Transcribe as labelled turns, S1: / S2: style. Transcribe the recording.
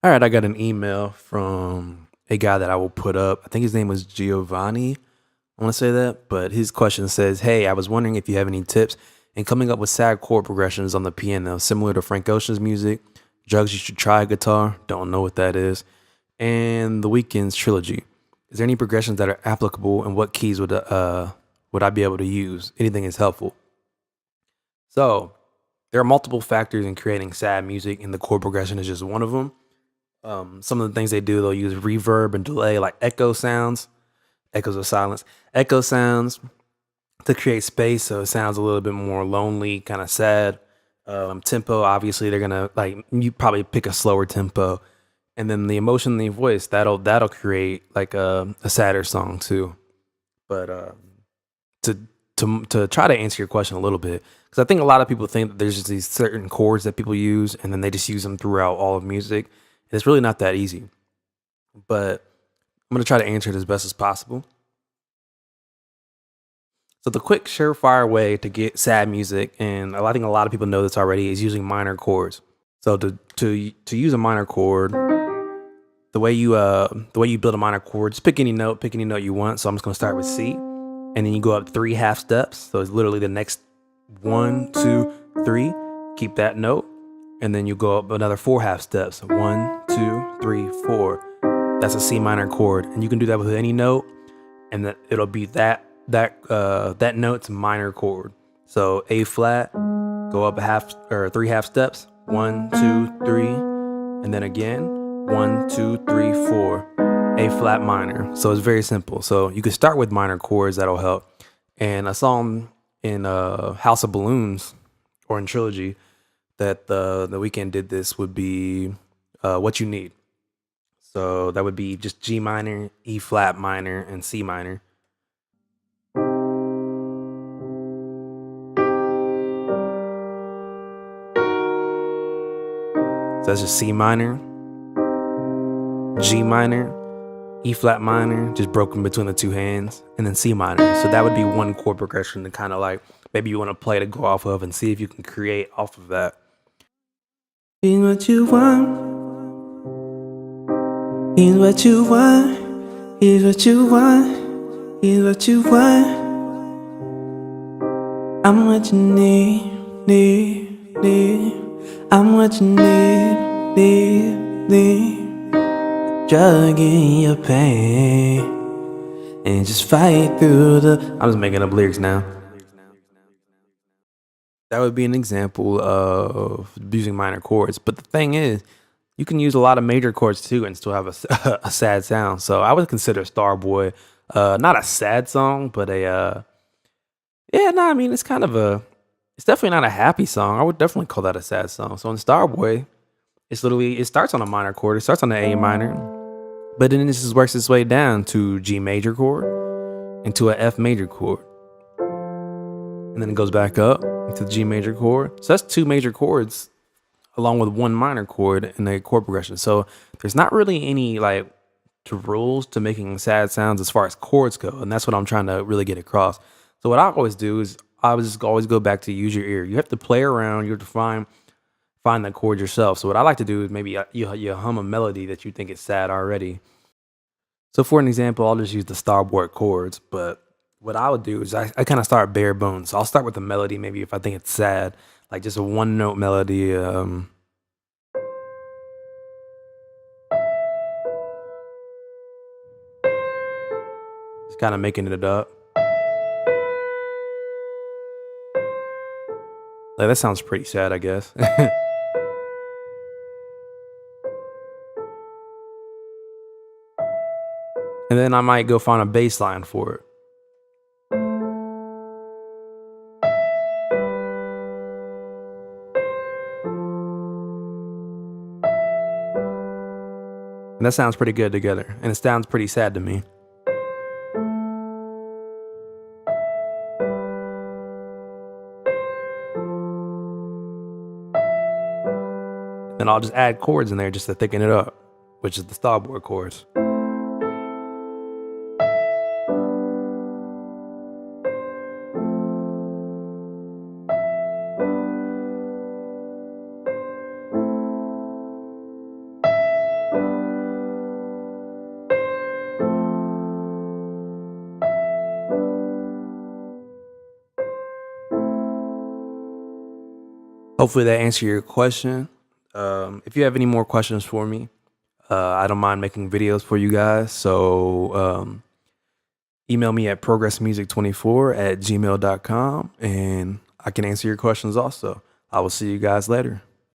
S1: All right, I got an email from a guy that I will put up. I think his name was Giovanni. I want to say that, but his question says, "Hey, I was wondering if you have any tips in coming up with sad chord progressions on the piano, similar to Frank Ocean's music, Drugs You Should Try guitar, don't know what that is, and The Weeknd's trilogy. Is there any progressions that are applicable, and what keys would I be able to use? Anything is helpful." So there are multiple factors in creating sad music, and the chord progression is just one of them. Some of the things they do, they'll use reverb and delay, like echo sounds, echoes of silence, echo sounds to create space, so it sounds a little bit more lonely, kind of sad. Tempo, obviously, they're gonna like you probably pick a slower tempo, and then the emotion in the voice that'll create like a sadder song too. But to to try to answer your question a little bit, because I think a lot of people think that there's just these certain chords that people use, and then they just use them throughout all of music. And it's really not that easy. But I'm gonna try to answer it as best as possible. So the quick, surefire way to get sad music, and I think a lot of people know this already, is using minor chords. So to use a minor chord, the way you build a minor chord, just pick any note you want. So I'm just gonna start with C, and then you go up three half steps. So it's literally the next one, two, three. Keep that note, and then you go up another four half steps. One, two, three, four. That's a C minor chord, and you can do that with any note, and that it'll be that note's minor chord. So A flat, go up a half or three half steps. One, two, three, and then again. One, two, three, four. A flat minor. So it's very simple. So you can start with minor chords. That'll help. And a song in House of Balloons or in Trilogy that the Weeknd did this would be What You Need. So that would be just G minor, E flat minor, and C minor. So that's just C minor, G minor, E flat minor, just broken between the two hands, and then C minor. So that would be one chord progression to kind of like maybe you want to play to go off of and see if you can create off of that. Here's what you want. Here's what you want. Here's what you want. Here's what you want. I'm what you need. I'm what you need. Drug in your pain and just fight through the. I'm just making up lyrics now. That would be an example of using minor chords. But the thing is, you can use a lot of major chords too and still have a sad sound. So I would consider Starboy not a sad song, but yeah, no, I mean it's definitely not a happy song. I would definitely call that a sad song. So in Starboy, it starts on a minor chord. It starts on the A minor, but then it just works its way down to G major chord into a F major chord, and then it goes back up into the G major chord. So that's two major chords along with one minor chord in the chord progression. So there's not really any like rules to making sad sounds as far as chords go, and that's what I'm trying to really get across. So what I always do is I would just always go back to use your ear. You have to play around. You have to find the chord yourself. So what I like to do is maybe you hum a melody that you think is sad already. So for an example, I'll just use the Starboard chords. But what I would do is I kind of start bare bones. So I'll start with the melody. Maybe if I think it's sad, like just a one note melody. Just kind of making it up. Like that sounds pretty sad, I guess. And then I might go find a bass line for it. And that sounds pretty good together. And it sounds pretty sad to me. Then I'll just add chords in there just to thicken it up, which is the Starboard chords. Hopefully that answered your question. If you have any more questions for me, I don't mind making videos for you guys. So email me at progressmusic24@gmail.com and I can answer your questions also. I will see you guys later.